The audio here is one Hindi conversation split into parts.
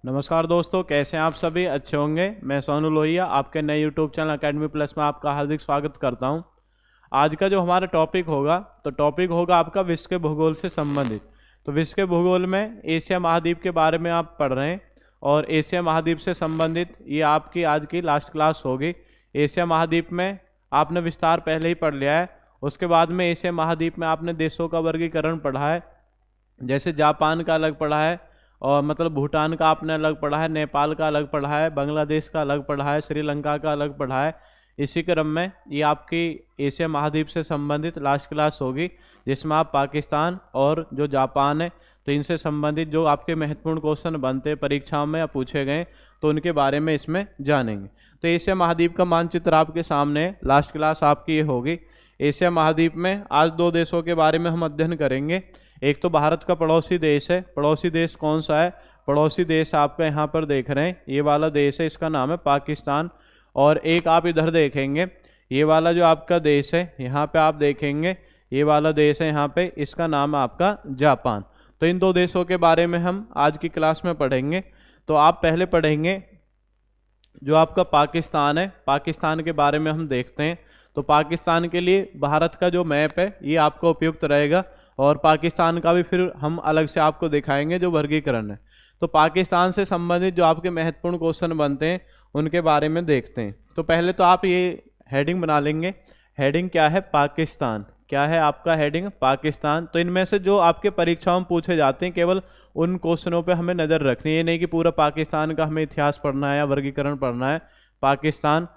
नमस्कार दोस्तों, कैसे हैं आप सभी? अच्छे होंगे। मैं सोनू लोहिया आपके नए यूट्यूब चैनल अकेडमी प्लस में आपका हार्दिक स्वागत करता हूं। आज का जो हमारा टॉपिक होगा टॉपिक होगा आपका विश्व के भूगोल से संबंधित। तो विश्व के भूगोल में एशिया महाद्वीप के बारे में आप पढ़ रहे हैं और एशिया महाद्वीप से संबंधित ये आपकी आज की लास्ट क्लास होगी। एशिया महाद्वीप में आपने विस्तार पहले ही पढ़ लिया है। उसके बाद में एशिया महाद्वीप में आपने देशों का वर्गीकरण पढ़ा है, जैसे जापान का अलग पढ़ा है और मतलब भूटान का आपने अलग पढ़ा है, नेपाल का अलग पढ़ा है, बांग्लादेश का अलग पढ़ा है, श्रीलंका का अलग पढ़ा है। इसी क्रम में ये आपकी एशिया महाद्वीप से संबंधित लास्ट क्लास होगी, जिसमें आप पाकिस्तान और जो जापान है तो इनसे संबंधित जो आपके महत्वपूर्ण क्वेश्चन बनते हैं परीक्षाओं में या पूछे गए तो उनके बारे में इसमें जानेंगे। तो एशिया महाद्वीप का मानचित्र आपके सामने है। लास्ट क्लास आपकी ये होगी। एशिया महाद्वीप में आज दो देशों के बारे में हम अध्ययन करेंगे। एक तो भारत का पड़ोसी देश है। पड़ोसी देश कौन सा है? पड़ोसी देश आपका यहाँ पर देख रहे हैं, ये वाला देश है, इसका नाम है पाकिस्तान। और एक आप इधर देखेंगे, ये वाला जो आपका देश है यहाँ पे आप देखेंगे, ये वाला देश है यहाँ पे, इसका नाम है आपका जापान। तो इन दो देशों के बारे में हम आज की क्लास में पढ़ेंगे। तो आप पहले पढ़ेंगे जो आपका पाकिस्तान है, पाकिस्तान के बारे में हम देखते हैं। तो पाकिस्तान के लिए भारत का जो मैप है ये आपको उपयुक्त रहेगा और पाकिस्तान का भी फिर हम अलग से आपको दिखाएंगे जो वर्गीकरण है। तो पाकिस्तान से संबंधित जो आपके महत्वपूर्ण क्वेश्चन बनते हैं उनके बारे में देखते हैं। तो पहले तो आप ये हेडिंग बना लेंगे। हेडिंग क्या है? पाकिस्तान। क्या है आपका हेडिंग? पाकिस्तान। तो इनमें से जो आपके परीक्षाओं में पूछे जाते हैं केवल उन क्वेश्चनों पे हमें नज़र रखनी है, ये नहीं कि पूरा पाकिस्तान का हमें इतिहास पढ़ना है या वर्गीकरण पढ़ना है। पाकिस्तान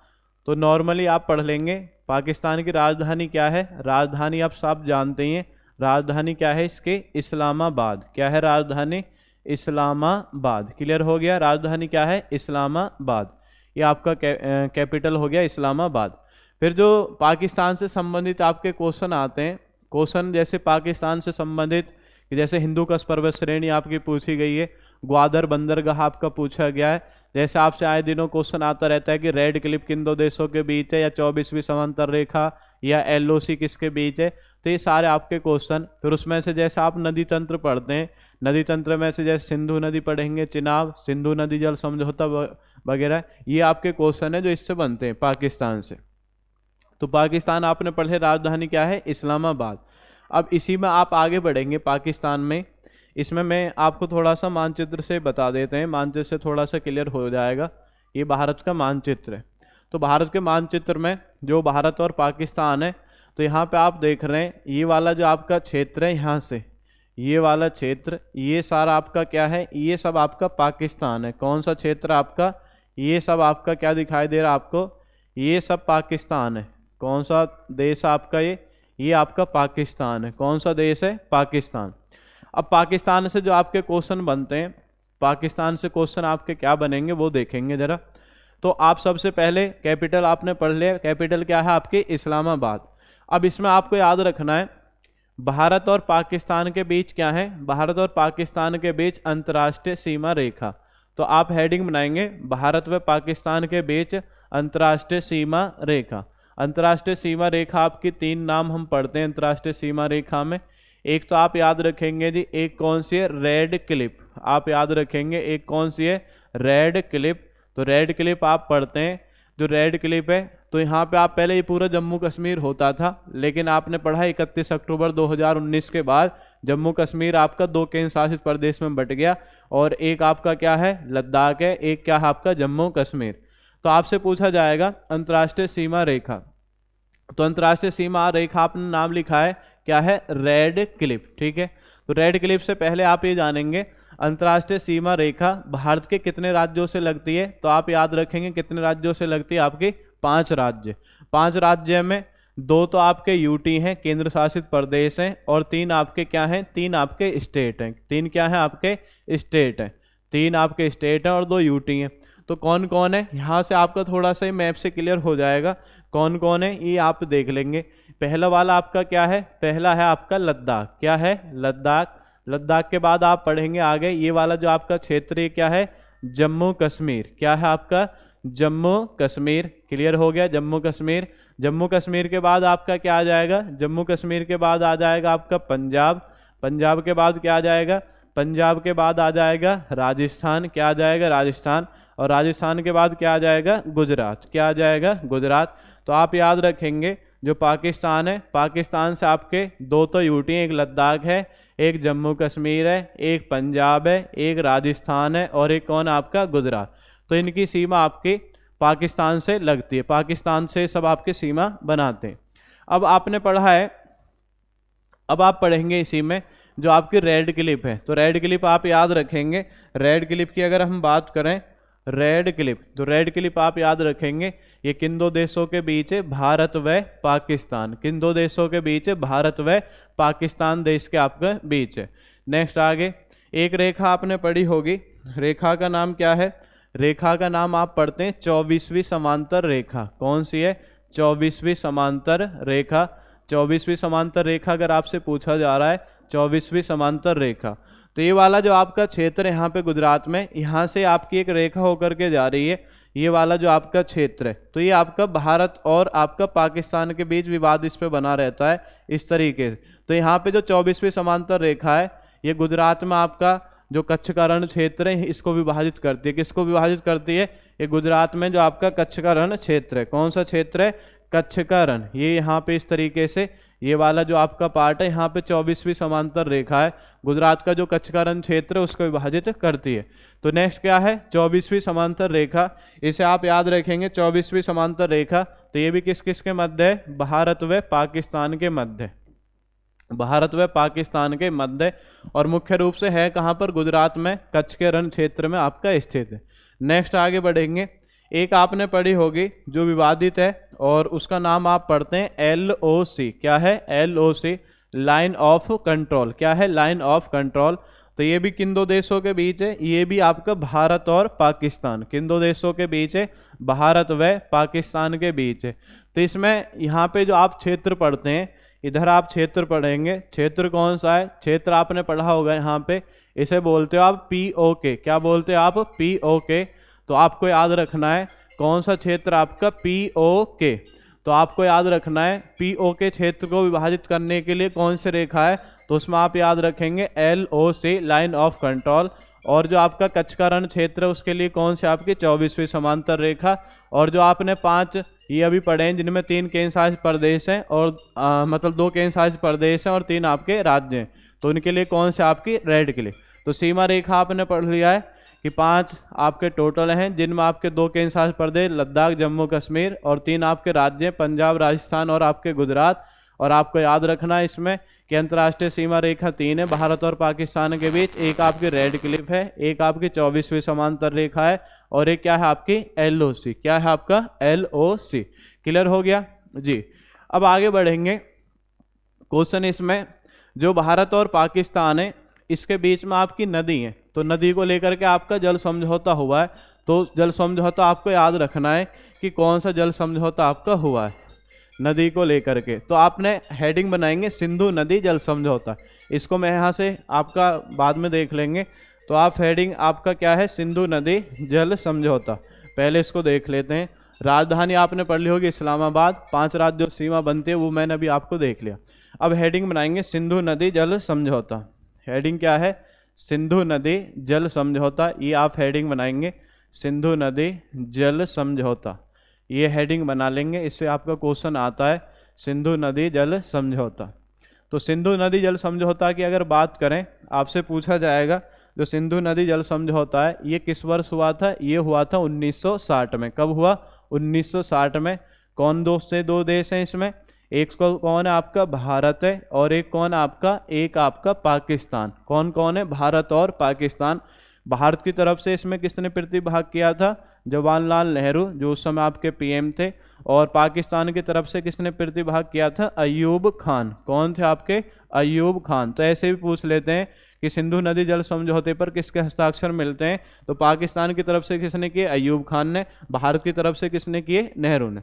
तो नॉर्मली आप पढ़ लेंगे। पाकिस्तान की राजधानी क्या है? राजधानी आप सब जानते हैं। राजधानी क्या है इसके? इस्लामाबाद। क्या है राजधानी? इस्लामाबाद। क्लियर हो गया? राजधानी क्या है? इस्लामाबाद। ये आपका कैपिटल हो गया इस्लामाबाद। फिर जो पाकिस्तान से संबंधित आपके क्वेश्चन आते हैं, क्वेश्चन जैसे पाकिस्तान से संबंधित जैसे हिंदू कश पर्वत श्रेणी आपकी पूछी गई है, ग्वादर बंदरगाह आपका पूछा गया है। जैसे आपसे आए दिनों क्वेश्चन आता रहता है कि रेड क्लिफ किन दो देशों के बीच है, या 24वीं समांतर रेखा या एलओसी किसके बीच है। तो ये सारे आपके क्वेश्चन। फिर उसमें से जैसे आप नदी तंत्र पढ़ते हैं, नदी तंत्र में से जैसे सिंधु नदी पढ़ेंगे, चिनाब, सिंधु नदी जल समझौता वगैरह, ये आपके क्वेश्चन है जो इससे बनते हैं पाकिस्तान से। तो पाकिस्तान आपने पढ़े, राजधानी क्या है? इस्लामाबाद। अब इसी में आप आगे बढ़ेंगे पाकिस्तान में। इसमें मैं आपको थोड़ा सा मानचित्र से बता देते हैं, मानचित्र से थोड़ा सा क्लियर हो जाएगा। ये भारत का मानचित्र है। तो भारत के मानचित्र में जो भारत और पाकिस्तान है, तो यहाँ पे आप देख रहे हैं ये वाला जो आपका क्षेत्र है, यहाँ से ये वाला क्षेत्र, ये सारा आपका क्या है? ये सब आपका पाकिस्तान है। कौन सा क्षेत्र आपका? ये सब आपका क्या दिखाई दे रहा है आपको? ये सब पाकिस्तान है। कौन सा देश आपका? ये आपका पाकिस्तान है। कौन सा देश है? पाकिस्तान। अब पाकिस्तान से जो आपके क्वेश्चन बनते हैं, पाकिस्तान से क्वेश्चन आपके क्या बनेंगे वो देखेंगे जरा। तो आप सबसे पहले कैपिटल आपने पढ़ लिया। कैपिटल क्या है आपकी? इस्लामाबाद। अब इसमें आपको याद रखना है भारत और पाकिस्तान के बीच क्या है? भारत और पाकिस्तान के बीच अंतर्राष्ट्रीय सीमा रेखा। तो आप हेडिंग बनाएंगे भारत व पाकिस्तान के बीच अंतर्राष्ट्रीय सीमा रेखा। अंतर्राष्ट्रीय सीमा रेखा आपकी तीन नाम हम पढ़ते हैं अंतर्राष्ट्रीय सीमा रेखा में। एक तो आप याद रखेंगे जी, एक कौन सी है? Red Cliff. आप याद रखेंगे एक कौन सी है? Red Cliff. तो रेड क्लिफ आप पढ़ते हैं। जो रेड क्लिफ है तो यहाँ पे आप पहले ये पूरा जम्मू कश्मीर होता था, लेकिन आपने पढ़ा 31 अक्टूबर 2019 के बाद जम्मू कश्मीर आपका दो केंद्र शासित प्रदेश में बट गया और एक आपका क्या है? लद्दाख है, एक क्या है आपका? जम्मू कश्मीर। तो आपसे पूछा जाएगा अंतर्राष्ट्रीय सीमा रेखा। तो अंतर्राष्ट्रीय सीमा रेखा आपने नाम लिखा है क्या है? Red Cliff. ठीक है। तो रेड क्लिफ से पहले आप ये जानेंगे अंतर्राष्ट्रीय सीमा रेखा भारत के कितने राज्यों से लगती है। तो आप याद रखेंगे कितने राज्यों से लगती है आपकी? 5 राज्य। 5 राज्य में 2 तो आपके यूटी हैं, केंद्र शासित प्रदेश हैं, और 3 आपके क्या हैं? 3 आपके स्टेट हैं। 3 क्या हैं आपके? स्टेट हैं। 3 आपके स्टेट हैं और 2 यूटी हैं। तो कौन कौन है? यहाँ से आपका थोड़ा सा मैप से क्लियर हो जाएगा कौन कौन है, ये आप देख लेंगे। पहला वाला आपका क्या है? पहला है आपका लद्दाख। क्या है? लद्दाख। लद्दाख के बाद आप पढ़ेंगे आगे ये वाला जो आपका क्षेत्र है क्या है? जम्मू कश्मीर। क्या है आपका? जम्मू कश्मीर। क्लियर हो गया? जम्मू कश्मीर। जम्मू कश्मीर के बाद आपका क्या आ जाएगा? जम्मू कश्मीर के बाद आ जाएगा आपका पंजाब। पंजाब के बाद क्या आ जाएगा? पंजाब के बाद आ जाएगा राजस्थान, क्या आ जाएगा राजस्थान, और राजस्थान के बाद क्या आ जाएगा गुजरात, क्या आ जाएगा गुजरात। तो आप याद रखेंगे जो पाकिस्तान है, पाकिस्तान से आपके दो तो यूटी हैं, एक लद्दाख है, एक जम्मू कश्मीर है, एक पंजाब है, एक राजस्थान है और एक कौन आपका गुजरात। तो इनकी सीमा आपकी पाकिस्तान से लगती है, पाकिस्तान से सब आपकी सीमा बनाते हैं। अब आपने पढ़ा है, अब आप पढ़ेंगे इसी में जो आपकी रेड क्लिप है। तो रेड क्लिप आप याद रखेंगे, रेड क्लिप की अगर हम बात करें, रेड क्लिप, तो रेड क्लिप आप याद रखेंगे ये किन दो देशों के बीच है, भारत व पाकिस्तान, किन दो देशों के बीच है, भारत व पाकिस्तान देश के आपके बीच है। नेक्स्ट आगे एक रेखा आपने पढ़ी होगी, रेखा का नाम क्या है, रेखा का नाम आप पढ़ते हैं 24वीं समांतर रेखा। कौन सी है, 24वीं समांतर रेखा। 24वीं समांतर रेखा अगर आपसे पूछा जा रहा है 24वीं समांतर रेखा, तो ये वाला जो आपका क्षेत्र है यहाँ पे गुजरात में, यहाँ से आपकी एक रेखा होकर के जा रही है, ये वाला जो आपका क्षेत्र है, तो ये आपका भारत और आपका पाकिस्तान के बीच विवाद इस पे बना रहता है इस तरीके से। तो यहाँ पे जो 24वीं समांतर रेखा है ये गुजरात में आपका जो कच्छ का रण क्षेत्र है इसको विभाजित करती है, किसको विभाजित करती है, ये गुजरात में जो आपका कच्छ का रण क्षेत्र है, कौन सा क्षेत्र है, कच्छ का रण, ये यहाँ पे इस तरीके से ये वाला जो आपका पार्ट है यहाँ पे 24वीं समांतर रेखा है, गुजरात का जो कच्छ का रण क्षेत्र है उसको विभाजित करती है। तो नेक्स्ट क्या है, 24वीं समांतर रेखा, इसे आप याद रखेंगे 24वीं समांतर रेखा। तो ये भी किस किस के मध्य है, भारत व पाकिस्तान के मध्य, भारत व पाकिस्तान के मध्य, और मुख्य रूप से है कहाँ पर, गुजरात में कच्छ के रण क्षेत्र में आपका स्थित है। नेक्स्ट आगे बढ़ेंगे, एक आपने पढ़ी होगी जो विवादित है और उसका नाम आप पढ़ते हैं LOC, क्या है LOC, लाइन ऑफ कंट्रोल, क्या है लाइन ऑफ कंट्रोल। तो ये भी किन दो देशों के बीच है, ये भी आपका भारत और पाकिस्तान, किन दो देशों के बीच है, भारत व पाकिस्तान के बीच है। तो इसमें यहाँ पे जो आप क्षेत्र पढ़ते हैं, इधर आप क्षेत्र पढ़ेंगे, क्षेत्र कौन सा है, क्षेत्र आपने पढ़ा होगा यहाँ पे, इसे बोलते हो आप POK, क्या बोलते हो आप POK। तो आपको याद रखना है कौन सा क्षेत्र आपका POK, तो आपको याद रखना है POK क्षेत्र को विभाजित करने के लिए कौन सी रेखा है, तो उसमें आप याद रखेंगे LOC, लाइन ऑफ कंट्रोल। और जो आपका कच्छ का रण क्षेत्र है उसके लिए कौन सी आपकी 24वीं समांतर रेखा। और जो आपने 5 ये अभी पढ़े हैं जिनमें 3 केंद्र शासित प्रदेश हैं और मतलब 2 केंद्र शासित प्रदेश हैं और 3 आपके राज्य हैं, तो उनके लिए कौन से आपकी रेड के लिए। तो सीमा रेखा आपने पढ़ लिया है कि 5 आपके टोटल हैं जिनमें आपके 2 केंद्र शासित प्रदेश लद्दाख जम्मू कश्मीर और 3 आपके राज्य पंजाब राजस्थान और आपके गुजरात। और आपको याद रखना है इसमें कि अंतर्राष्ट्रीय सीमा रेखा 3 है भारत और पाकिस्तान के बीच, एक आपकी रेड क्लिफ है, एक आपकी 24वीं समांतर रेखा है और एक क्या है आपकी LOC, क्या है आपका LOC। क्लियर हो गया जी। अब आगे बढ़ेंगे, क्वेश्चन इसमें जो भारत और पाकिस्तान है इसके बीच में आपकी नदी है, तो नदी को लेकर के आपका जल समझौता हुआ है। तो जल समझौता आपको याद रखना है कि कौन सा जल समझौता आपका हुआ है नदी को लेकर के। तो आपने हेडिंग बनाएंगे सिंधु नदी जल समझौता, इसको मैं यहाँ से आपका बाद में देख लेंगे। तो आप हेडिंग आपका क्या है, सिंधु नदी जल समझौता, पहले इसको देख लेते हैं। राजधानी आपने पढ़ ली होगी इस्लामाबाद, 5 राज्य जो सीमा बनती है वो मैंने अभी आपको देख लिया। अब हेडिंग बनाएंगे सिंधु नदी जल समझौता, हेडिंग क्या है, सिंधु नदी जल समझौता, ये आप हेडिंग बनाएंगे सिंधु नदी जल समझौता, ये हेडिंग बना लेंगे। इससे आपका क्वेश्चन आता है सिंधु नदी जल समझौता। तो सिंधु नदी जल समझौता की अगर बात करें आपसे पूछा जाएगा जो सिंधु नदी जल समझौता है ये किस वर्ष हुआ था, ये हुआ था 1960 में। कब हुआ, 1960 में। कौन दो देश हैं इसमें, एक कौन है आपका भारत है और एक कौन आपका, एक आपका पाकिस्तान। कौन कौन है, भारत और पाकिस्तान। भारत की तरफ से इसमें किसने प्रतिभाग किया था, जवाहरलाल नेहरू जो उस समय आपके PM थे। और पाकिस्तान की तरफ से किसने प्रतिभाग किया था, अयूब खान। कौन थे आपके, अयूब खान। तो ऐसे भी पूछ लेते हैं कि सिंधु नदी जल समझौते पर किसके हस्ताक्षर मिलते हैं, तो पाकिस्तान की तरफ से किसने किए, अयूब खान ने। भारत की तरफ से किसने किए, नेहरू ने।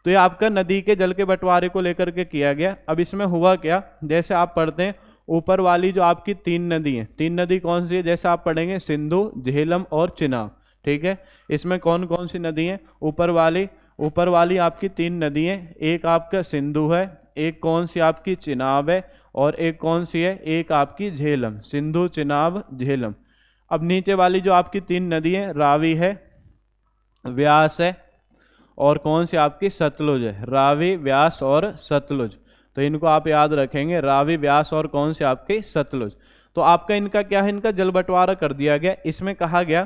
तो ये आपका नदी के जल के बंटवारे को लेकर के किया गया। अब इसमें हुआ क्या, जैसे आप पढ़ते हैं ऊपर वाली जो आपकी 3 नदी हैं, 3 नदी कौन सी है, जैसे आप पढ़ेंगे सिंधु, झेलम और चिनाब, ठीक है। इसमें कौन कौन सी नदी हैं, ऊपर वाली आपकी 3 नदी हैं, एक आपका सिंधु है, एक कौन सी आपकी चिनाब है और एक कौन सी है, एक आपकी झेलम, सिंधु चिनाब झेलम। अब नीचे वाली जो आपकी 3 नदी है, रावी है, व्यास है, और कौन सी आपकी सतलुज है, रावी व्यास और सतलुज। तो इनको आप याद रखेंगे, रावी व्यास और कौन सी आपकी सतलुज। तो आपका इनका क्या है, इनका जल बंटवारा कर दिया गया। इसमें कहा गया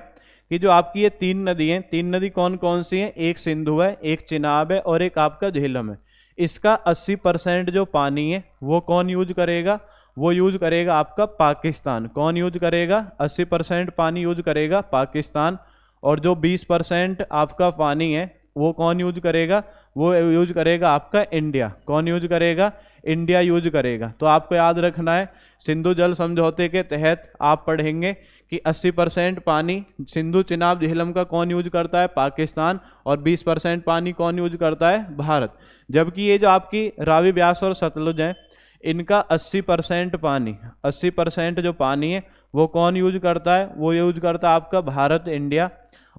कि जो आपकी ये 3 नदी हैं, 3 नदी कौन कौन सी हैं, एक सिंधु है, एक चिनाब है और एक आपका झेलम है। इसका 80% जो पानी है वो कौन यूज करेगा, वो यूज करेगा आपका पाकिस्तान। कौन यूज करेगा, 80% पानी यूज करेगा पाकिस्तान। और जो 20% आपका पानी है वो कौन यूज करेगा, वो यूज करेगा आपका इंडिया। कौन यूज करेगा, इंडिया यूज करेगा। तो आपको याद रखना है, सिंधु जल समझौते के तहत आप पढ़ेंगे कि 80% पानी सिंधु चिनाब झेलम का कौन यूज करता है, पाकिस्तान, और 20% पानी कौन यूज करता है, भारत। जबकि ये जो आपकी रावी व्यास और सतलुज हैं, इनका 80% पानी, 80% जो पानी है वो कौन यूज करता है, वो यूज करता है आपका भारत, इंडिया।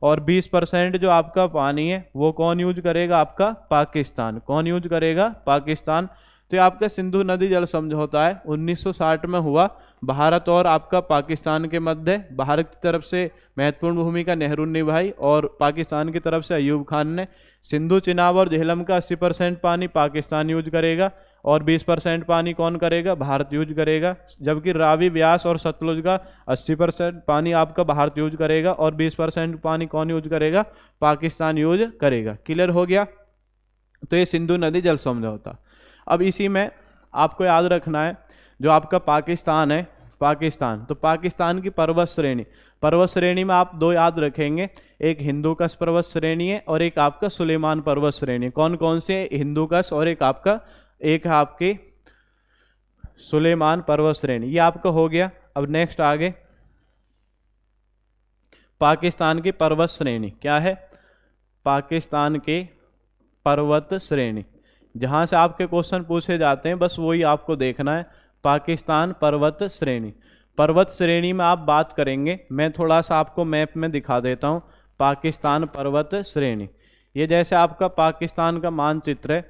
और 20% जो आपका पानी है वो कौन यूज करेगा, आपका पाकिस्तान। कौन यूज करेगा, पाकिस्तान। तो ये आपका सिंधु नदी जल समझौता है 1960 में हुआ, भारत और आपका पाकिस्तान के मध्य। भारत की तरफ से महत्वपूर्ण भूमिका नेहरू ने निभाई और पाकिस्तान की तरफ से अयूब खान ने। सिंधु चिनाब और झेलम का 80% पानी पाकिस्तान यूज करेगा और 20% पानी कौन करेगा, भारत यूज करेगा। जबकि रावी व्यास और सतलुज का 80% पानी आपका भारत यूज करेगा और 20% पानी कौन यूज करेगा, पाकिस्तान यूज करेगा। क्लियर हो गया। तो ये सिंधु नदी जल समझौता। अब इसी में आपको याद रखना है, जो आपका पाकिस्तान है, पाकिस्तान, तो पाकिस्तान की पर्वत श्रेणी, पर्वत श्रेणी में आप 2 याद रखेंगे, एक हिंदूकश पर्वत श्रेणी है और एक आपका सुलेमान पर्वत श्रेणी। कौन कौन से, हिंदूकश और एक है आपकी सुलेमान पर्वत श्रेणी। ये आपका हो गया। अब नेक्स्ट आगे पाकिस्तान की पर्वत श्रेणी क्या है, पाकिस्तान की पर्वत श्रेणी, जहां से आपके क्वेश्चन पूछे जाते हैं बस वही आपको देखना है। पाकिस्तान पर्वत श्रेणी, पर्वत श्रेणी में आप बात करेंगे, मैं थोड़ा सा आपको मैप में दिखा देता हूं। पाकिस्तान पर्वत श्रेणी, ये जैसे आपका पाकिस्तान का मानचित्र है,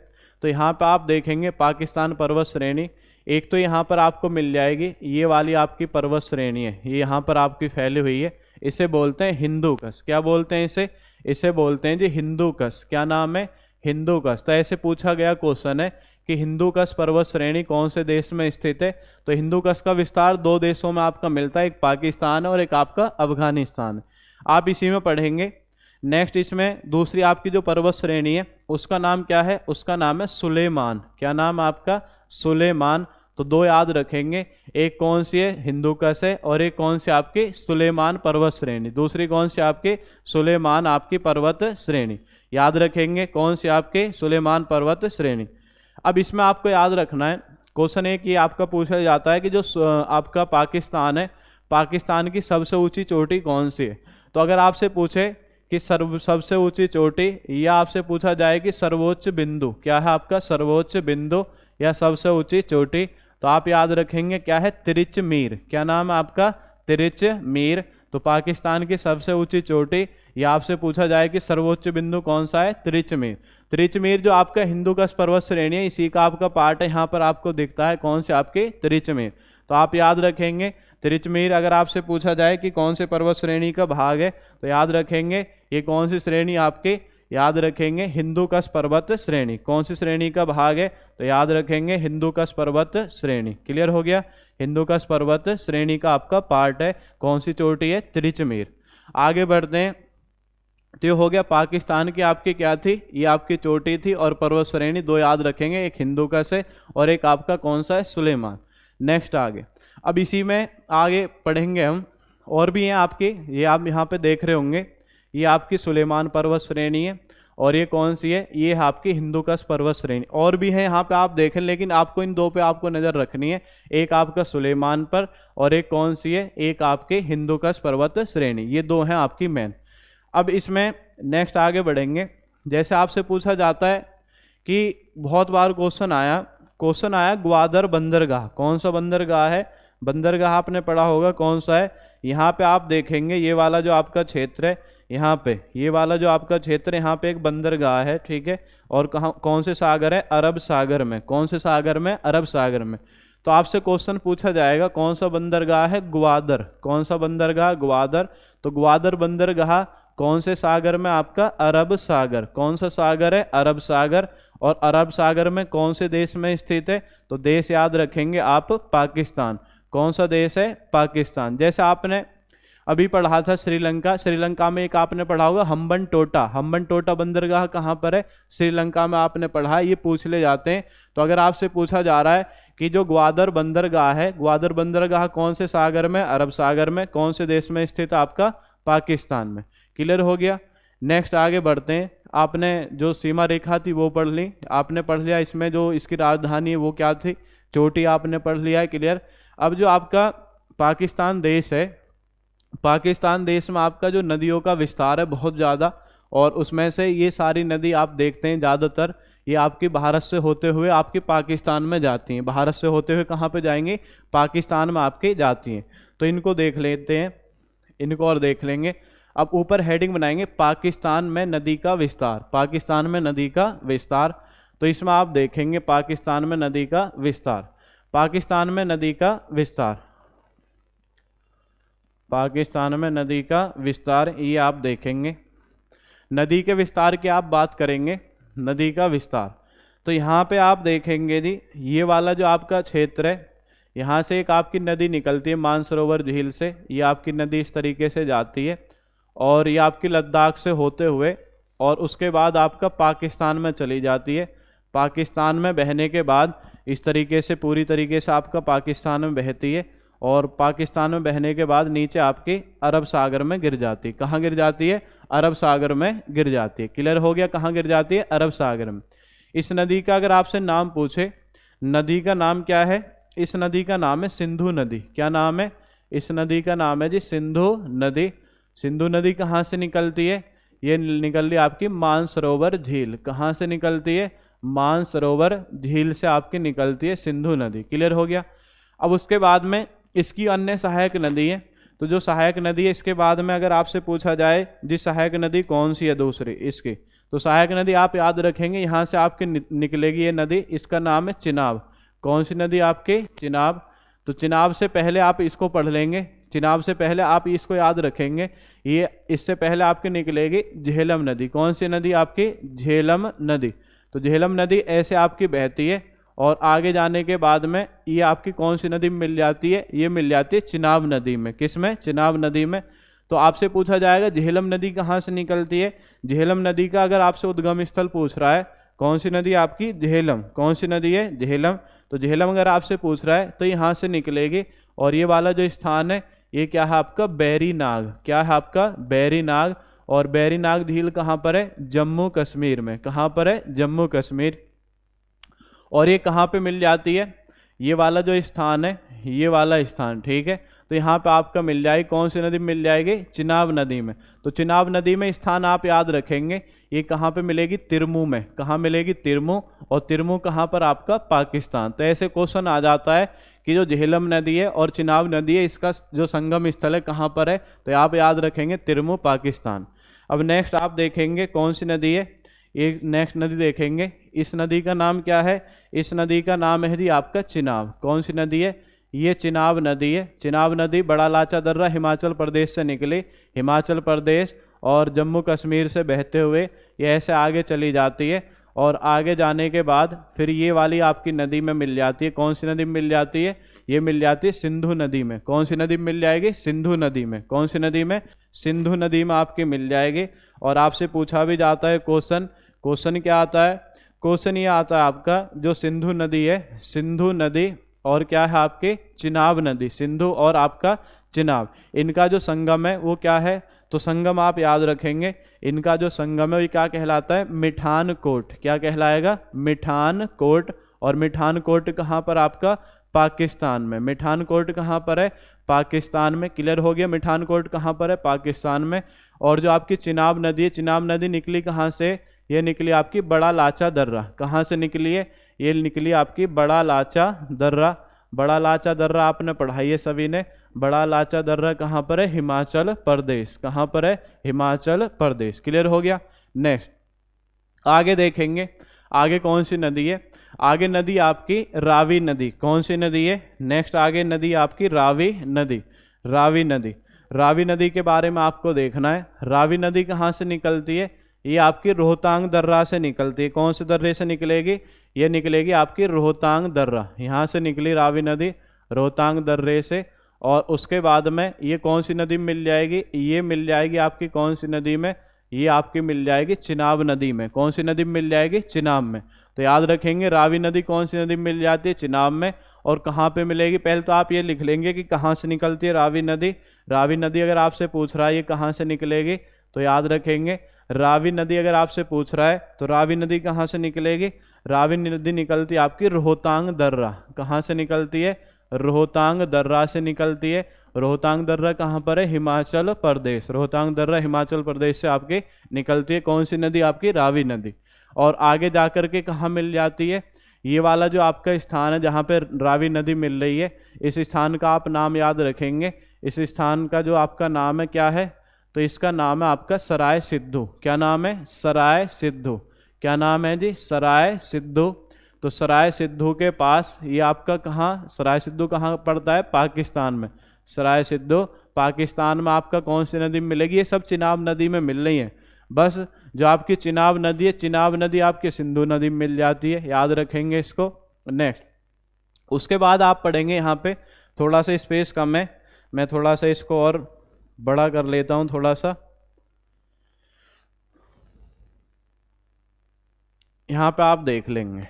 तो यहाँ पे आप देखेंगे पाकिस्तान पर्वत श्रेणी। एक तो यहाँ पर आपको मिल जाएगी, ये वाली आपकी पर्वत श्रेणी है, ये यहाँ पर आपकी फैली हुई है, इसे बोलते हैं हिंदूकश। क्या बोलते हैं इसे बोलते हैं जी हिंदूकश। क्या नाम है, हिंदूकश। तो ऐसे पूछा गया क्वेश्चन है कि हिंदूकश पर्वत श्रेणी कौन से देश में स्थित है। तो हिंदूकश का विस्तार 2 देशों में आपका मिलता है, एक पाकिस्तान और एक आपका अफगानिस्तान। आप इसी में पढ़ेंगे। नेक्स्ट इसमें दूसरी आपकी जो पर्वत श्रेणी है उसका नाम क्या है, उसका नाम है सुलेमान। क्या नाम आपका, सुलेमान। तो 2 याद रखेंगे, एक कौन सी है, हिंदूकश है, और एक कौन सी आपकी सुलेमान पर्वत श्रेणी। दूसरी कौन सी आपकी, सुलेमान आपकी पर्वत श्रेणी। याद रखेंगे कौन सी आपके, सुलेमान पर्वत श्रेणी। अब इसमें आपको याद रखना है, क्वेश्चन एक ये आपका पूछा जाता है कि जो आपका पाकिस्तान है, पाकिस्तान की सबसे ऊंची चोटी कौन सी है। तो अगर आपसे पूछे कि सबसे ऊंची चोटी, या आपसे पूछा जाए कि सर्वोच्च बिंदु क्या है आपका, सर्वोच्च बिंदु या सबसे ऊंची चोटी, तो आप याद रखेंगे क्या है, तिरिचमीर। क्या नाम है आपका, तिरिचमीर। तो पाकिस्तान की सबसे ऊंची चोटी, या आपसे पूछा जाए कि सर्वोच्च बिंदु कौन सा है, तिरिचमीर। तिरिचमीर जो आपका हिंदूकश पर्वत श्रेणी है, इसी का आपका पार्ट है, यहाँ पर आपको दिखता है कौन से आपके, तिरिचमीर। तो आप याद रखेंगे तिरिचमीर। अगर आपसे पूछा जाए कि कौन से पर्वत श्रेणी का भाग है, तो याद रखेंगे ये कौन सी श्रेणी आपके, याद रखेंगे हिंदूकश पर्वत श्रेणी। कौन सी श्रेणी का भाग है, तो याद रखेंगे हिंदूकश पर्वत श्रेणी। क्लियर हो गया। हिंदूकश पर्वत श्रेणी का आपका पार्ट है, कौन सी चोटी है, तिरिचमीर। आगे बढ़ते हैं। तो ये हो गया पाकिस्तान की आपकी क्या थी, ये आपकी चोटी थी और पर्वत श्रेणी 2 याद रखेंगे, एक हिंदूकश है और एक आपका कौन सा है, सुलेमान। नेक्स्ट आगे, अब इसी में आगे पढ़ेंगे हम, और भी हैं आपके, ये आप यहाँ पे देख रहे होंगे, ये आपकी सुलेमान पर्वत श्रेणी है और ये कौन सी है, ये है आपकी हिंदूकश पर्वत श्रेणी। और भी है यहाँ पे आप देखें, लेकिन आपको इन 2 पे आपको नज़र रखनी है, एक आपका सुलेमान पर और एक कौन सी है, एक आपके हिंदूकश पर्वत श्रेणी। ये 2 हैं आपकी मेन। अब इसमें नेक्स्ट आगे बढ़ेंगे। जैसे आपसे पूछा जाता है कि बहुत बार क्वेश्चन आया ग्वादर बंदरगाह, कौन सा बंदरगाह है, बंदरगाह आपने पढ़ा होगा कौन सा है। यहाँ पे आप देखेंगे ये वाला जो आपका क्षेत्र है, यहाँ पे ये वाला जो आपका क्षेत्र है, यहाँ पे एक बंदरगाह है, ठीक है। और कहाँ, कौन से सागर है, अरब सागर में। कौन से सागर में, अरब सागर में। तो आपसे क्वेश्चन पूछा जाएगा कौन सा बंदरगाह है, ग्वादर। कौन सा बंदरगाह, ग्वादर। तो ग्वादर बंदरगाह कौन से सागर में, आपका अरब सागर। कौन सा सागर है, अरब सागर। और अरब सागर में कौन से देश में स्थित है, तो देश याद रखेंगे आप, पाकिस्तान। कौन सा देश है, पाकिस्तान। जैसे आपने अभी पढ़ा था श्रीलंका, श्रीलंका में एक आपने पढ़ा होगा हम्बनटोटा। हम्बनटोटा बंदरगाह कहाँ पर है, श्रीलंका में आपने पढ़ा। ये पूछ ले जाते हैं। तो अगर आपसे पूछा जा रहा है कि जो ग्वादर बंदरगाह है, ग्वादर बंदरगाह कौन से सागर में, अरब सागर में। कौन से देश में स्थित, आपका पाकिस्तान में। क्लियर हो गया। नेक्स्ट आगे बढ़ते हैं। आपने जो सीमा रेखा थी वो पढ़ ली, आपने पढ़ लिया। इसमें जो इसकी राजधानी है वो क्या थी, चोटी, आपने पढ़ लिया है। क्लियर। अब जो आपका पाकिस्तान देश है, पाकिस्तान देश में आपका जो नदियों का विस्तार है बहुत ज़्यादा, और उसमें से ये सारी नदी आप देखते हैं ज़्यादातर ये आपकी भारत से होते हुए आपके पाकिस्तान में जाती हैं। भारत से होते हुए कहाँ पे जाएंगी, पाकिस्तान में आपके जाती हैं। तो इनको देख लेते हैं, इनको और देख लेंगे। अब ऊपर हेडिंग बनाएंगे, पाकिस्तान में नदी का विस्तार। पाकिस्तान में नदी का विस्तार। तो इसमें आप देखेंगे पाकिस्तान में नदी का विस्तार, पाकिस्तान में नदी का विस्तार, पाकिस्तान में नदी का विस्तार, ये आप देखेंगे। नदी के विस्तार की आप बात करेंगे, नदी का विस्तार। तो यहाँ पे आप देखेंगे जी, ये वाला जो आपका क्षेत्र है, यहाँ से एक आपकी नदी निकलती है मानसरोवर झील से। ये आपकी नदी इस तरीके से जाती है और ये आपकी लद्दाख से होते हुए और उसके बाद आपका पाकिस्तान में चली जाती है। पाकिस्तान में बहने के बाद इस तरीके से पूरी तरीके से आपका पाकिस्तान में बहती है और पाकिस्तान में बहने के बाद नीचे आपके अरब सागर में गिर जाती है। कहाँ गिर जाती है, अरब सागर में गिर जाती है। क्लियर हो गया, कहाँ गिर जाती है, अरब सागर में। इस नदी का अगर आपसे नाम पूछे, नदी का नाम क्या है, इस नदी का नाम है सिंधु नदी। क्या नाम है, इस नदी का नाम है जी सिंधु नदी। सिंधु नदी कहाँ से निकलती है, ये निकल रही आपकी मानसरोवर झील। कहाँ से निकलती है, मानसरोवर झील से आपकी निकलती है सिंधु नदी। क्लियर हो गया। अब उसके बाद में इसकी अन्य सहायक नदी है। तो जो सहायक नदी है इसके बाद में अगर आपसे पूछा जाए जिस सहायक नदी कौन सी है दूसरी इसकी, तो सहायक नदी आप याद रखेंगे, यहाँ से आपके निकलेगी ये नदी, इसका नाम है चिनाब। कौन सी नदी आपके, चिनाब। तो चिनाब से पहले आप इसको पढ़ लेंगे, चिनाब से पहले आप इसको याद रखेंगे। ये इससे पहले आपके निकलेगी झेलम नदी। कौन सी नदी आपकी, झेलम नदी। तो झेलम नदी ऐसे आपकी बहती है और आगे जाने के बाद में ये आपकी कौन सी नदी मिल जाती है, ये मिल जाती है चिनाब नदी में। किस में, चिनाब नदी में। तो आपसे पूछा जाएगा झेलम नदी कहाँ से निकलती है। झेलम नदी का अगर आपसे उद्गम स्थल पूछ रहा है, कौन सी नदी आपकी, झेलम। कौन सी नदी है, झेलम। तो झेलम अगर आपसे पूछ रहा है तो यहाँ से निकलेगी और ये वाला जो स्थान है ये क्या है आपका, बैरी नाग। क्या है आपका, बैरी नाग। और बैरी नाग झील कहाँ पर है, जम्मू कश्मीर में। कहाँ पर है, जम्मू कश्मीर। और ये कहाँ पे मिल जाती है, ये वाला जो स्थान है, ये वाला स्थान, ठीक है। तो यहाँ पे आपका मिल जाएगी, कौन सी नदी मिल जाएगी, चिनाब नदी में। तो चिनाब नदी में स्थान आप याद रखेंगे, ये कहाँ पे मिलेगी, तिरमू में। कहाँ मिलेगी, तिरमू। और तिरमू कहाँ पर आपका, पाकिस्तान। तो ऐसे क्वेश्चन आ जाता है कि जो झेलम नदी है और चिनाब नदी है इसका जो संगम स्थल है कहाँ पर है, तो आप याद रखेंगे तिरमू, पाकिस्तान। अब नेक्स्ट आप देखेंगे कौन सी नदी है, एक नेक्स्ट नदी देखेंगे। इस नदी का नाम क्या है, इस नदी का नाम है जी आपका चिनाब। कौन सी नदी है, ये चिनाब नदी है। चिनाब नदी बड़ा लाचा दर्रा हिमाचल प्रदेश से निकली, हिमाचल प्रदेश और जम्मू कश्मीर से बहते हुए ये ऐसे आगे चली जाती है और आगे जाने के बाद फिर ये वाली आपकी नदी में मिल जाती है। कौन सी नदी में मिल जाती है, ये मिल जाती है सिंधु नदी में। कौन सी नदी मिल जाएगी, सिंधु नदी में। कौन सी नदी में, सिंधु नदी में आपकी मिल जाएगी। और आपसे पूछा भी जाता है क्वेश्चन क्या आता है, क्वेश्चन ये आता है आपका जो सिंधु नदी है, सिंधु नदी और क्या है आपके, चिनाब नदी। सिंधु और आपका चिनाब, इनका जो संगम है वो क्या है, तो संगम आप याद रखेंगे, इनका जो संगम है वो क्या कहलाता है, मिठान कोट। क्या कहलाएगा, मिठान कोट। और मिठान कोट कहाँ पर आपका, पाकिस्तान में। मिठान कोट कहाँ पर है, पाकिस्तान में। क्लियर हो गया, मिठान कोट कहाँ पर है, पाकिस्तान में। और जो आपकी चिनाब नदी है, चिनाब नदी निकली कहाँ से, ये निकली आपकी बड़ा लाचा दर्रा। कहाँ से निकली है, ये निकली आपकी बड़ा लाचा दर्रा। बड़ा लाचा दर्रा आपने पढ़ाई है सभी ने। बड़ा लाचा दर्रा कहाँ पर है, हिमाचल प्रदेश। कहाँ पर है, हिमाचल प्रदेश। क्लियर हो गया। नेक्स्ट आगे देखेंगे, आगे कौन सी नदी है। आगे नदी आपकी रावी नदी, कौन सी नदी है? नेक्स्ट आगे नदी आपकी रावी नदी। रावी नदी, रावी नदी के बारे में आपको देखना है। रावी नदी कहाँ से निकलती है? ये आपकी रोहतांग दर्रा से निकलती है। कौन से दर्रे से निकलेगी? ये निकलेगी आपकी रोहतांग दर्रा, यहाँ से निकली रावी नदी रोहतांग दर्रे से। और उसके बाद में ये कौन सी नदी मिल जाएगी? ये मिल जाएगी आपकी कौन सी नदी में? ये आपकी मिल जाएगी चिनाब नदी में। कौन सी नदी मिल जाएगी? चिनाब में। तो याद रखेंगे रावी नदी कौन सी नदी मिल जाती है? चिनाब में। और कहाँ पे मिलेगी? पहले तो आप ये लिख लेंगे कि कहाँ से निकलती है रावी नदी। रावी नदी अगर आपसे पूछ रहा है ये कहाँ से निकलेगी, तो याद रखेंगे रावी नदी अगर आपसे पूछ रहा है तो रावी नदी कहाँ से निकलेगी? रावी नदी निकलती है आपकी रोहतांग दर्रा। कहाँ से निकलती है? रोहतांग दर्रा से निकलती है। रोहतांग दर्रा कहाँ पर है? हिमाचल प्रदेश। रोहतांग दर्रा हिमाचल प्रदेश से आपकी निकलती है। कौन सी नदी? आपकी रावी नदी। और आगे जाकर के कहाँ मिल जाती है? ये वाला जो आपका स्थान है जहाँ पे रावी नदी मिल रही है, इस स्थान का आप नाम याद रखेंगे। इस स्थान का जो आपका नाम है क्या है? तो इसका नाम है आपका सराय सिद्धू। क्या नाम है? सराय सिद्धू। क्या नाम है जी? सराय सिद्धू। तो सराय सिद्धू के पास ये आपका कहाँ, सराय सिद्धू कहाँ पड़ता है? पाकिस्तान में। सराय सिद्धू पाकिस्तान में आपका कौन सी नदी मिलेगी? ये सब चिनाब नदी में मिल रही है। बस जो आपकी चिनाब नदी है, चिनाब नदी आपकी सिंधु नदी में मिल जाती है, याद रखेंगे इसको। नेक्स्ट उसके बाद आप पढ़ेंगे, यहाँ पे थोड़ा सा स्पेस कम है, मैं थोड़ा सा इसको और बड़ा कर लेता हूँ थोड़ा सा। यहाँ पे आप देख लेंगे,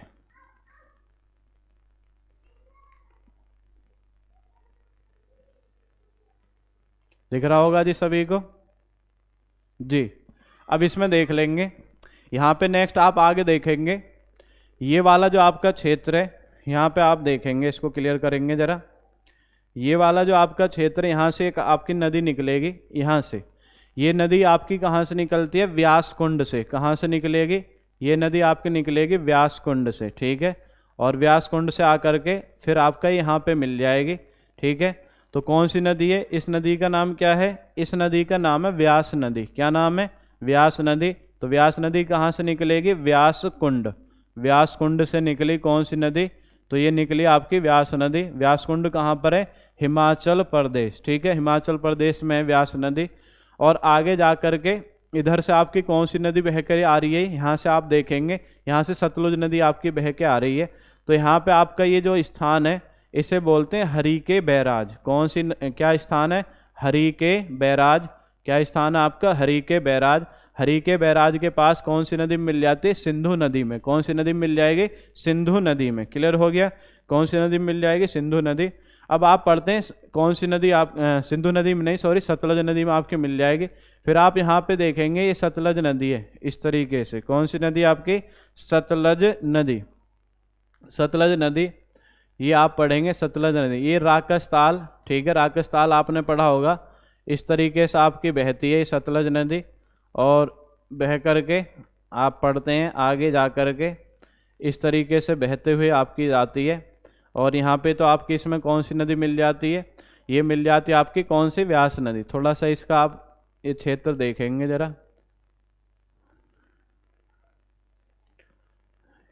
दिख रहा होगा जी सभी को जी। अब इसमें देख लेंगे, यहाँ पे नेक्स्ट आप आगे देखेंगे ये वाला जो आपका क्षेत्र है, यहाँ पे आप देखेंगे, इसको क्लियर करेंगे जरा। ये वाला जो आपका क्षेत्र है, यहाँ से एक आपकी नदी निकलेगी, यहाँ से। ये नदी आपकी कहाँ से निकलती है? व्यास कुंड से। कहाँ से निकलेगी? ये नदी आपकी निकलेगी व्यास कुंड से, ठीक है। और व्यास कुंड से आकर के फिर आपका यहाँ पे मिल जाएगी, ठीक है। तो कौन सी नदी है? इस नदी का नाम क्या है? इस नदी का नाम है व्यास नदी। क्या नाम है? व्यास नदी। तो व्यास नदी कहाँ से निकलेगी? व्यास कुंड। व्यास कुंड से निकली कौन सी नदी? तो ये निकली आपकी व्यास नदी। व्यास कुंड कहाँ पर है? हिमाचल प्रदेश, ठीक है। हिमाचल प्रदेश में है व्यास नदी। और आगे जा कर के इधर से आपकी कौन सी नदी बह कर आ रही है? यहाँ से आप देखेंगे, यहाँ से सतलुज नदी आपकी बह के आ रही है। तो यहाँ पे आपका ये जो स्थान है इसे बोलते हैं हरिके बैराज। कौन सी क्या स्थान है? हरिके बैराज। क्या स्थान है आपका? हरिके बैराज। हरिके बैराज के पास कौन सी नदी मिल जाती है? सिंधु नदी में। कौन सी नदी मिल जाएगी? सिंधु नदी में। क्लियर हो गया? कौन सी नदी मिल जाएगी? सिंधु नदी। अब आप पढ़ते हैं कौन सी नदी आप सिंधु नदी में नहीं, सॉरी, सतलज नदी में आपकी मिल जाएगी। फिर आप यहाँ पे देखेंगे ये सतलज नदी है इस तरीके से। कौन सी नदी आपकी? सतलज नदी। सतलज नदी ये आप पढ़ेंगे, सतलज नदी। ये राकस-ताल, ठीक है, राकस-ताल आपने पढ़ा होगा। इस तरीके से आपकी बहती है सतलज नदी। और बह करके आप पढ़ते हैं आगे जा कर के इस तरीके से बहते हुए आपकी जाती है। और यहाँ पे तो आपकी इसमें कौन सी नदी मिल जाती है? ये मिल जाती है आपकी कौन सी? व्यास नदी। थोड़ा सा इसका आप ये क्षेत्र देखेंगे जरा,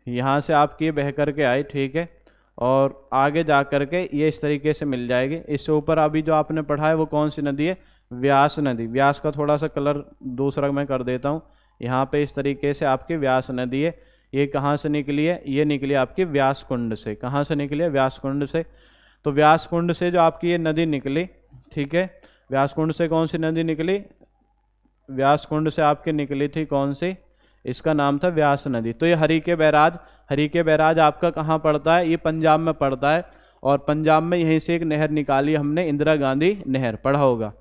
यहाँ से आपकी ये बह करके आई, ठीक है। और आगे जा कर के ये इस तरीके से मिल जाएगी। इससे ऊपर अभी जो आपने पढ़ा है वो कौन सी नदी है? व्यास नदी। व्यास का थोड़ा सा कलर दूसरा मैं कर देता हूँ। यहाँ पे इस तरीके से आपकी व्यास नदी है। ये कहाँ से निकली है? ये निकली आपकी व्यास कुंड से। कहाँ से निकली है? व्यास कुंड से। तो व्यास कुंड से जो आपकी ये नदी निकली, ठीक है, व्यास कुंड से कौन सी नदी निकली? व्यास कुंड से आपकी निकली थी कौन सी? इसका नाम था व्यास नदी। तो ये हरिके बैराज, हरिके बैराज आपका कहाँ पड़ता है? ये पंजाब में पड़ता है। और पंजाब में यहीं से एक नहर निकाली हमने, इंदिरा गांधी नहर, पढ़ा होगा।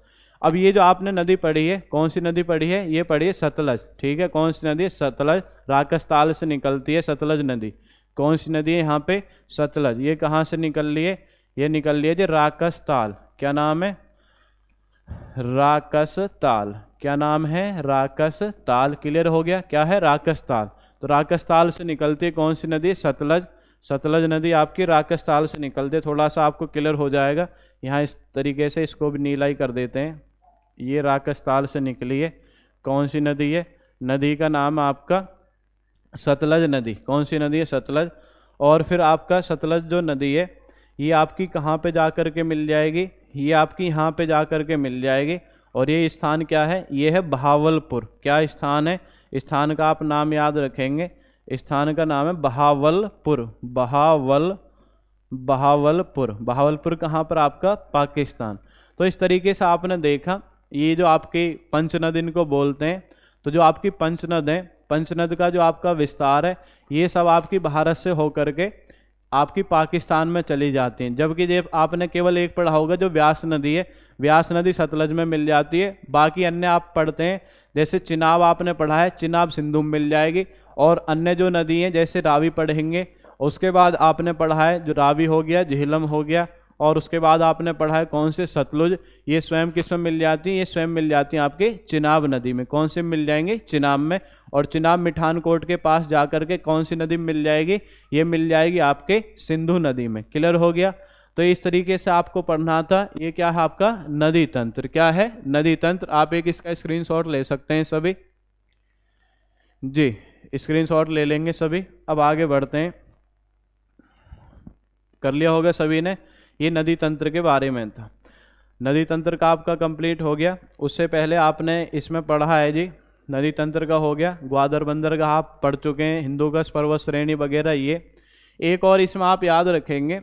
अब ये जो आपने नदी पढ़ी है, कौन सी नदी पढ़ी है? ये पढ़ी है सतलज, ठीक है। कौन सी नदी? सतलज। राकस-ताल से निकलती है सतलज नदी। कौन सी नदी है यहाँ पे? सतलज। ये कहाँ से निकल रही है? ये निकल रही है जी राकस-ताल। क्या नाम है? राकस-ताल। क्या नाम है? राकस-ताल। क्लियर हो गया? क्या है? राकस-ताल। तो राकस-ताल से निकलती है कौन सी नदी? सतलज। सतलज नदी आपकी राकस-ताल से निकलती है। थोड़ा सा आपको क्लियर हो जाएगा। यहाँ इस तरीके से इसको भी नीला ही कर देते हैं। ये राकस-ताल से निकली है कौन सी नदी है? नदी का नाम आपका सतलज नदी। कौन सी नदी है? सतलज। और फिर आपका सतलज जो नदी है ये आपकी कहाँ पे जा कर के मिल जाएगी, ये आपकी यहाँ पे जा कर के मिल जाएगी। और ये स्थान क्या है, ये है बहावलपुर। क्या स्थान है, स्थान का आप नाम याद रखेंगे, स्थान का नाम है बहावलपुर। बहावलपुर। बहावलपुर कहाँ पर, आपका पाकिस्तान। तो इस तरीके से आपने देखा ये जो आपकी पंचनद इनको बोलते हैं। तो जो आपकी पंचनद है, पंचनद का जो आपका विस्तार है ये सब आपकी भारत से होकर के आपकी पाकिस्तान में चली जाती हैं। जबकि जब आपने केवल एक पढ़ा होगा जो व्यास नदी है, व्यास नदी सतलज में मिल जाती है। बाकी अन्य आप पढ़ते हैं, जैसे चिनाब आपने पढ़ा है, चिनाब सिंधु में मिल जाएगी। और अन्य जो नदी हैं जैसे रावी पढ़ेंगे, उसके बाद आपने पढ़ा है जो रावी हो गया, झेलम हो गया, और उसके बाद आपने पढ़ा है कौन से, सतलुज। ये स्वयं किस में मिल जाती हैं, ये स्वयं मिल जाती हैं आपके चिनाब नदी में। कौन से मिल जाएंगे, चिनाब में। और चिनाब मिठानकोट के पास जाकर के कौन सी नदी मिल जाएगी, ये मिल जाएगी आपके सिंधु नदी में। क्लियर हो गया। तो इस तरीके से आपको पढ़ना था। ये क्या है आपका नदी तंत्र, क्या है नदी तंत्र। आप एक इसका स्क्रीनशॉट ले सकते हैं सभी जी, स्क्रीनशॉट ले लेंगे सभी। अब आगे बढ़ते हैं। कर लिया होगा सभी ने, ये नदी तंत्र के बारे में था। नदी तंत्र का आपका कंप्लीट हो गया। उससे पहले आपने इसमें पढ़ा है जी, नदी तंत्र का हो गया, ग्वादर बंदरगाह आप पढ़ चुके हैं, हिंदूकुश पर्वत श्रेणी वगैरह। ये एक और इसमें आप याद रखेंगे,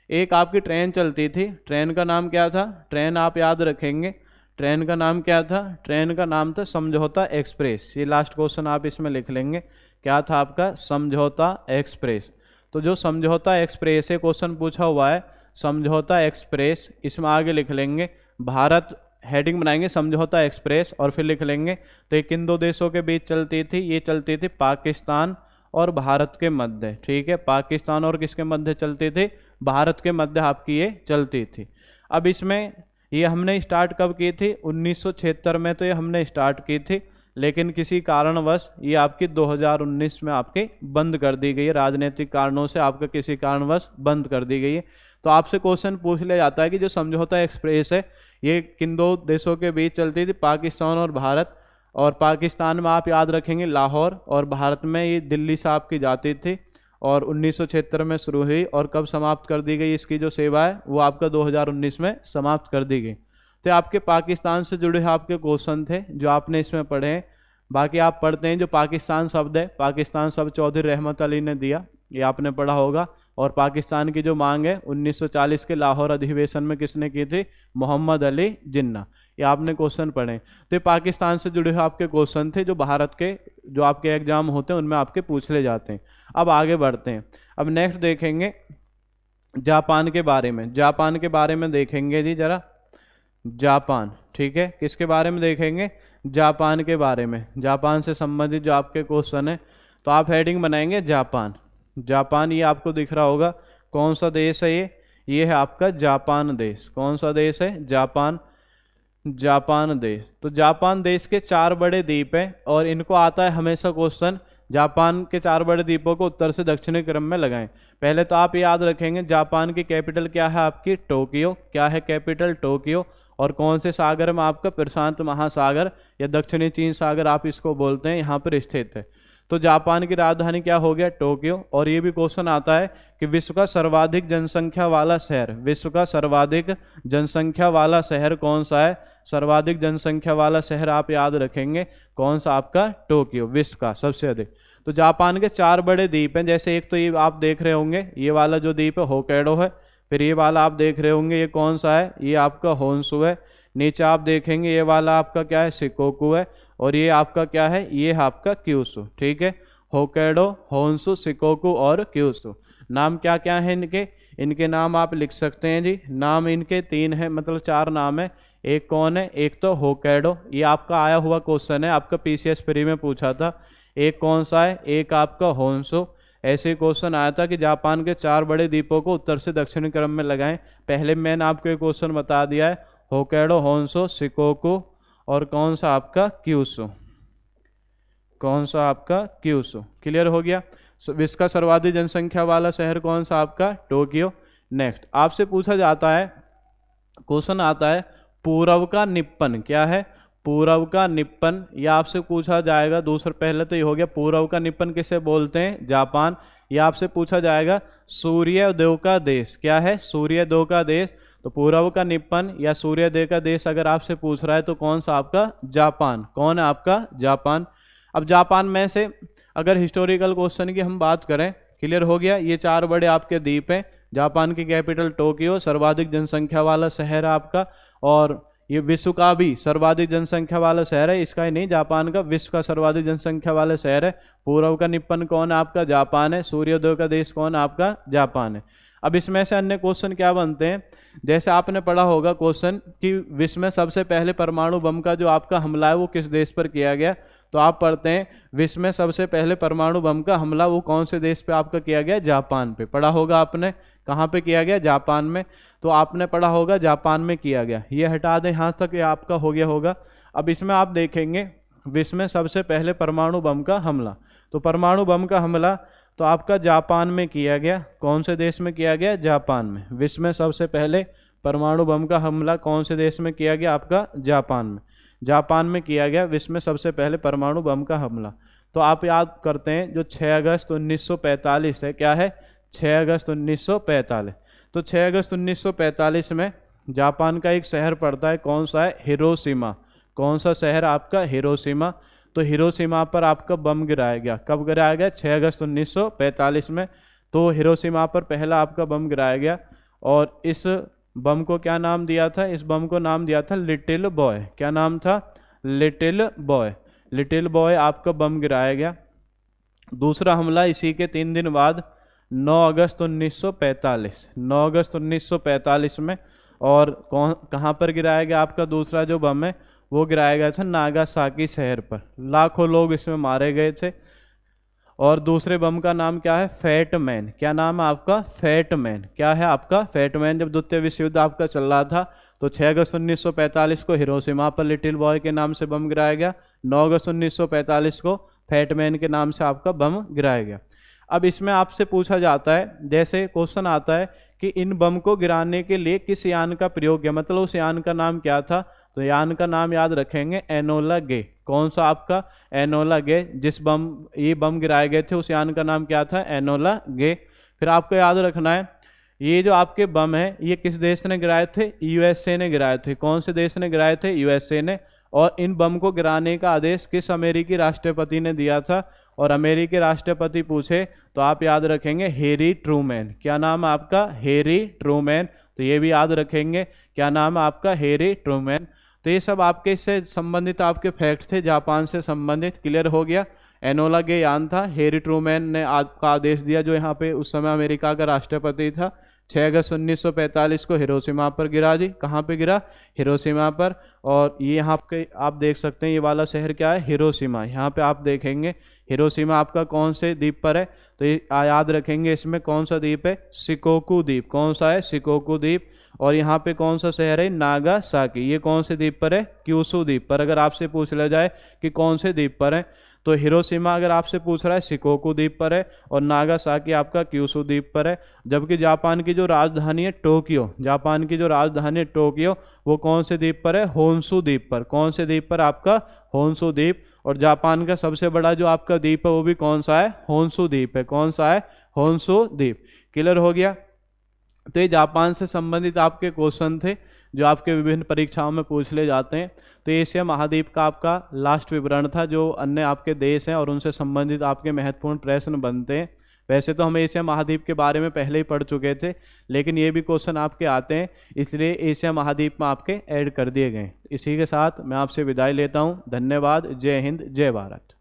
एक आपकी ट्रेन चलती थी, ट्रेन का नाम क्या था, ट्रेन आप याद रखेंगे, ट्रेन का नाम क्या था, ट्रेन का नाम था समझौता एक्सप्रेस। ये लास्ट क्वेश्चन आप इसमें लिख लेंगे, क्या था आपका, समझौता एक्सप्रेस। तो जो समझौता एक्सप्रेस है, क्वेश्चन पूछा हुआ है समझौता एक्सप्रेस, इसमें आगे लिख लेंगे भारत, हेडिंग बनाएंगे समझौता एक्सप्रेस, और फिर लिख लेंगे तो ये किन दो देशों के बीच चलती थी, ये चलती थी पाकिस्तान और भारत के मध्य। ठीक है, पाकिस्तान और किसके मध्य चलती थी, भारत के मध्य आपकी ये चलती थी। अब इसमें ये हमने स्टार्ट कब की थी, 1976 में तो ये हमने स्टार्ट की थी, लेकिन किसी कारणवश ये आपकी 2019 में आपके बंद कर दी गई है, राजनीतिक कारणों से आपका किसी कारणवश बंद कर दी गई है। तो आपसे क्वेश्चन पूछ लिया जाता है कि जो समझौता एक्सप्रेस है ये किन दो देशों के बीच चलती थी, पाकिस्तान और भारत। और पाकिस्तान में आप याद रखेंगे लाहौर, और भारत में ये दिल्ली से आपकी जाती थी, और 1976 में शुरू हुई, और कब समाप्त कर दी गई इसकी जो सेवा है वो आपका 2019 में समाप्त कर दी गई। तो आपके पाकिस्तान से जुड़े आपके क्वेश्चन थे जो आपने इसमें पढ़े हैं। बाकी आप पढ़ते हैं जो पाकिस्तान शब्द है, पाकिस्तान शब्द चौधरी रहमत अली ने दिया, ये आपने पढ़ा होगा। और पाकिस्तान की जो मांग है 1940 के लाहौर अधिवेशन में किसने की थी, मोहम्मद अली जिन्ना। ये आपने क्वेश्चन पढ़े। तो ये पाकिस्तान से जुड़े हुए आपके क्वेश्चन थे जो भारत के जो आपके एग्जाम होते हैं उनमें आपके पूछ ले जाते हैं। अब आगे बढ़ते हैं। अब नेक्स्ट देखेंगे जापान के बारे में। जापान के बारे में देखेंगे जी जरा, जापान। ठीक है, किसके बारे में देखेंगे, जापान के बारे में। जापान से संबंधित जो आपके क्वेश्चन है, तो आप हेडिंग बनाएंगे जापान। जापान ये आपको दिख रहा होगा, कौन सा देश है ये है आपका जापान देश। कौन सा देश है, जापान, जापान देश। तो जापान देश के 4 बड़े द्वीप हैं, और इनको आता है हमेशा क्वेश्चन, जापान के 4 बड़े द्वीपों को उत्तर से दक्षिणी क्रम में लगाएं। पहले तो आप याद रखेंगे जापान की कैपिटल क्या है आपकी, टोक्यो। क्या है कैपिटल, टोक्यो। और कौन से सागर में आपका, प्रशांत महासागर या दक्षिणी चीन सागर आप इसको बोलते हैं, यहाँ पर स्थित है। तो जापान की राजधानी क्या हो गया, टोक्यो। और ये भी क्वेश्चन आता है कि विश्व का सर्वाधिक जनसंख्या वाला शहर, विश्व का सर्वाधिक जनसंख्या वाला शहर कौन सा है, सर्वाधिक जनसंख्या वाला शहर आप याद रखेंगे कौन सा आपका, टोक्यो, विश्व का सबसे अधिक। तो जापान के 4 बड़े द्वीप हैं, जैसे एक तो ये आप देख रहे होंगे, ये वाला जो द्वीप है होक्काइडो है। फिर ये वाला आप देख रहे होंगे ये कौन सा है, ये आपका होन्शु है। नीचे आप देखेंगे ये वाला आपका क्या है, शिकोकू है। और ये आपका क्या है, ये है आपका क्यूशु। ठीक है, होक्काइडो, होन्शु, शिकोकू और क्यूशु। नाम क्या क्या है इनके, इनके नाम आप लिख सकते हैं जी। नाम इनके 3 हैं, मतलब 4 नाम है। एक कौन है, एक तो होक्काइडो, ये आपका आया हुआ क्वेश्चन है, आपका पीसीएस प्री में पूछा था। एक कौन सा है, एक आपका होन्शु। ऐसे क्वेश्चन आया था कि जापान के 4 बड़े द्वीपों को उत्तर से दक्षिणी क्रम में लगाएं। पहले मैंने आपको एक क्वेश्चन बता दिया है, होक्काइडो, होन्शु, शिकोकू और कौन सा आपका, क्यूशु। कौन सा आपका, क्यूशु। क्लियर हो गया। विश्व का सर्वाधिक जनसंख्या वाला शहर कौन सा आपका, टोक्यो। नेक्स्ट आपसे पूछा जाता है, क्वेश्चन आता है पूर्व का निप्पन। क्या है, पूर्व का निप्पन। यह आपसे पूछा जाएगा। दूसरा पहले तो ये हो गया, पूर्व का निप्पन किसे बोलते हैं, जापान। ये आपसे पूछा जाएगा सूर्यदेव का देश क्या है, सूर्यदेव का देश। तो पूर्व का निप्पन या सूर्यदेव का देश अगर आपसे पूछ रहा है तो कौन सा आपका, जापान। कौन है आपका, जापान। अब जापान में से अगर हिस्टोरिकल क्वेश्चन की हम बात करें, क्लियर हो गया, ये 4 बड़े आपके द्वीप हैं। जापान की कैपिटल टोक्यो, सर्वाधिक जनसंख्या वाला शहर है आपका, और ये विश्व का भी सर्वाधिक जनसंख्या वाला शहर है, इसका ही नहीं, जापान का विश्व का सर्वाधिक जनसंख्या वाला शहर है। पूर्व का निप्पन कौन है आपका, जापान है। सूर्योदय का देश कौन है आपका, जापान है। अब इसमें से अन्य क्वेश्चन क्या बनते हैं, जैसे आपने पढ़ा होगा क्वेश्चन कि विश्व में सबसे पहले परमाणु बम का जो आपका हमला है वो किस देश पर किया गया, तो आप पढ़ते हैं विश्व में सबसे पहले परमाणु बम का हमला वो कौन से देश पे आपका किया गया, जापान पे। पढ़ा होगा आपने, कहाँ पे किया गया, जापान में। तो आपने पढ़ा होगा जापान में किया गया। ये हटा दें यहाँ तक, ये आपका हो गया होगा। अब इसमें आप देखेंगे विश्व में सबसे पहले परमाणु बम का हमला, तो परमाणु बम का हमला तो आपका जापान में किया गया। कौन से देश में किया गया, जापान में। विश्व में सबसे पहले परमाणु बम का हमला कौन से देश में किया गया आपका, जापान में। जापान में किया गया विश्व में सबसे पहले परमाणु बम का हमला। तो आप याद करते हैं जो 6 अगस्त 1945 है, क्या है, 6 अगस्त 1945। तो 6 अगस्त 1945 में जापान का एक शहर पड़ता है, कौन सा है, हिरोशिमा। कौन सा शहर आपका, हिरोशिमा। तो हिरोशिमा पर आपका बम गिराया गया। कब गिराया गया, 6 अगस्त 1945 में। तो हिरोशिमा पर पहला आपका बम गिराया गया, और इस बम को क्या नाम दिया था, इस बम को नाम दिया था लिटिल बॉय। क्या नाम था, लिटिल बॉय। लिटिल बॉय आपका बम गिराया गया। दूसरा हमला इसी के 3 दिन बाद 9 अगस्त 1945, 9 अगस्त 1945 में, और कहाँ पर गिराया गया आपका दूसरा जो बम है वो गिराया गया था नागासाकी शहर पर। लाखों लोग इसमें मारे गए थे। और दूसरे बम का नाम क्या है, फैट मैन। क्या नाम है आपका, फैट मैन। क्या है आपका, फैट मैन। जब द्वितीय विश्व युद्ध आपका चल रहा था तो 6 अगस्त 1945 को हिरोशिमा पर लिटिल बॉय के नाम से बम गिराया गया। 9 अगस्त 1945 को फैट मैन के नाम से आपका बम गिराया गया। अब इसमें आपसे पूछा जाता है, जैसे क्वेश्चन आता है कि इन बम को गिराने के लिए किस यान का प्रयोग किया, मतलब उस यान का नाम क्या था। तो यान का नाम याद रखेंगे, एनोला गे। कौन सा आपका, एनोला गे। जिस बम ये बम गिराए गए थे उस यान का नाम क्या था, एनोला गे। फिर आपको याद रखना है ये जो आपके बम है ये किस देश ने गिराए थे, यूएसए ने गिराए थे। कौन से देश ने गिराए थे, यूएसए ने। और इन बम को गिराने का आदेश किस अमेरिकी राष्ट्रपति ने दिया था, और अमेरिकी राष्ट्रपति पूछे तो आप याद रखेंगे हैरी ट्रूमैन। क्या नाम है आपका, हैरी ट्रूमैन। तो ये भी याद रखेंगे, क्या नाम है आपका, हैरी ट्रूमैन। तो ये सब आपके इससे संबंधित आपके फैक्ट थे, जापान से संबंधित। क्लियर हो गया। एनोला गे यान था, हैरी ट्रूमैन ने आपका आदेश दिया, जो यहाँ पे उस समय अमेरिका का राष्ट्रपति था। 6 अगस्त 1945 को हिरोशिमा पर गिरा जी। कहाँ पे गिरा, हिरोशिमा पर। और ये यहाँ पे आप देख सकते हैं ये वाला शहर क्या है, हिरोशिमा। यहाँ पे आप देखेंगे हिरोशिमा आपका कौन से द्वीप पर है, तो ये याद रखेंगे इसमें कौन सा द्वीप है, शिकोकू द्वीप। कौन सा है, शिकोकू द्वीप। और यहाँ पे कौन सा शहर है, नागासाकी। ये कौन से द्वीप पर है, क्यूशू द्वीप पर। अगर आपसे पूछ लिया जाए कि कौन से द्वीप पर है, तो हिरोशिमा अगर आपसे पूछ रहा है शिकोकू द्वीप पर है, और नागासाकी आपका क्यूशू द्वीप पर है। जबकि जापान की जो राजधानी है टोक्यो, जापान की जो राजधानी है टोक्यो, वो कौन से द्वीप पर है, होन्शू द्वीप पर। कौन से द्वीप पर आपका, होन्शू द्वीप। और जापान का सबसे बड़ा जो आपका द्वीप है वो भी कौन सा है, होन्शू द्वीप है। कौन सा है, होन्शू द्वीप। क्लियर हो गया। तो ये जापान से संबंधित आपके क्वेश्चन थे जो आपके विभिन्न परीक्षाओं में पूछ ले जाते हैं। तो एशिया महाद्वीप का आपका लास्ट विवरण था, जो अन्य आपके देश हैं और उनसे संबंधित आपके महत्वपूर्ण प्रश्न बनते हैं। वैसे तो हम एशिया महाद्वीप के बारे में पहले ही पढ़ चुके थे, लेकिन ये भी क्वेश्चन आपके आते हैं, इसलिए एशिया महाद्वीप में आपके ऐड कर दिए गए। इसी के साथ मैं आपसे विदाई लेता हूँ। धन्यवाद। जय हिंद, जय भारत।